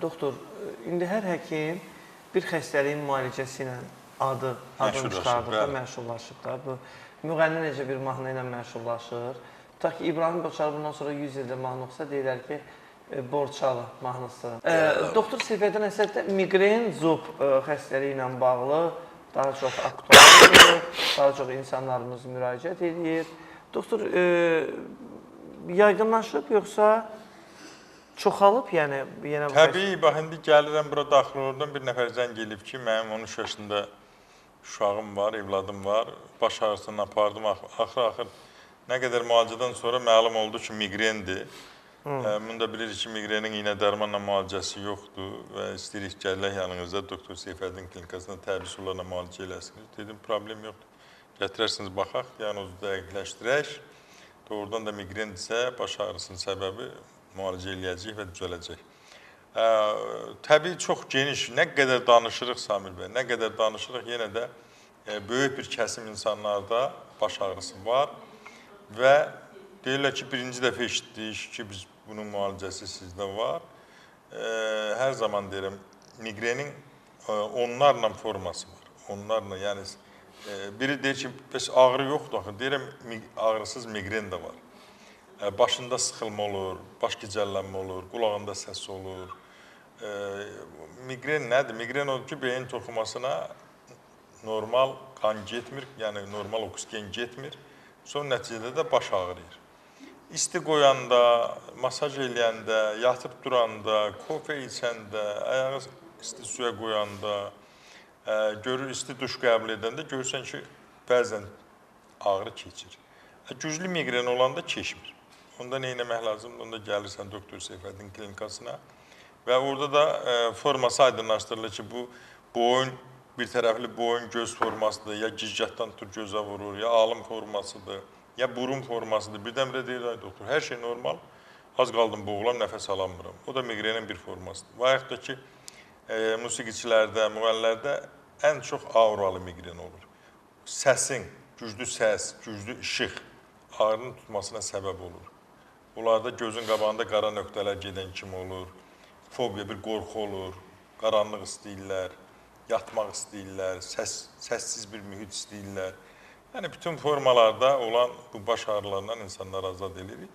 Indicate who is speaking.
Speaker 1: doktor, indi hər həkim bir xəstəliyin müalicəsi ilə adını çıxardıqda məşhurlaşıb da. Bu müğənni necə bir mahnı ilə məşhurlaşır. Ta ki, İbrahim Qoçar bundan sonra 100 ildə mahnı oxusa, deyirlər ki, Borçalı mahnısı. Doktor Seyfəddin Əsəddə miqren, zub xəstəliyi ilə bağlı daha çox aktualdır, daha çox insanlarımız müraciət edir. Doktor, yaygınlaşıb yoxsa çoxalıb, yəni yenə bu xəstəlik?
Speaker 2: Təbii, bax, indi gəlirəm bura daxil oradan bir nəfər zəng gelib ki, mənim 13 yaşında uşağım var, evladım var, baş ağrısını apardım, axır nə qədər müalicədən sonra məlum oldu ki, miqrendir. Bunu da bilirik ki, miqrenin iynə dərmanla müalicəsi yoxdur və istəyirik gələk yanınızda Doktor Seyfəddin klinikasında təbii sularla müalicə eləsiniz. Dedim, problem yoxdur. Gətirərsiniz, baxaq, diagnozu dəqiqləşdirək. Doğrudan da miqrendirsə, baş ağrısının səbəbi müalicə eləyəcək və düzələcək. Təbii, çox geniş, nə qədər danışırıq Samir bəy, nə qədər danışırıq, yenə də böyük bir kəsim insanlarda baş ağrısı var və deyirlər ki, birinci dəfə eşitdik ki, bunun müalicəsi sizdə var. Hər zaman deyirəm, migrenin onlarla forması var. Onlarla, yəni, biri deyir ki, bəs ağrı yoxdur, axı, deyirəm, ağrısız migren də var. Başında sıxılma olur, baş gicəllənmə olur, qulağında səs olur. Migren nədir? Migren odur ki, beyin toxumasına normal qan getmir, yəni normal oksigen getmir. Son nəticədə də baş ağrıyır. İsti qoyanda, masaj eləyəndə, yatıb duranda, kofe içəndə, ayağı isti suya qoyanda, görür isti duş qəbul edəndə görürsən ki, bəzən ağrı keçir. Güclü migren olanda keçmir. Onda nə etmək lazımdır? Onda gəlirsən Doktor Seyfəddin klinikasına və orada da forması aydınlaşdırılır ki, bu boyun, bir tərəfli boyun göz formasıdır, ya gicgahdan tutur gözə vurur, ya alın formasıdır, ya burun formasıdır. Birdən-birə deyir, ay doktor, hər şey normal, az qaldım boğulam, nəfəs alamıram. O da migrenin bir formasıdır. Və yaxud da ki, musiqiçilərdə, müğənnilərdə ən çox auralı migren olur. Səsin, güclü səs, güclü işıq ağrının tutmasına səbəb olur. Onlarda gözün qabağında qara nöqtələr gedən kimi olur, fobiya, bir qorxu olur, qaranlıq istəyirlər, yatmaq istəyirlər, səssiz bir mühit istəyirlər. Yəni, bütün formalarda olan bu baş ağrılarından insanlar azad edirik.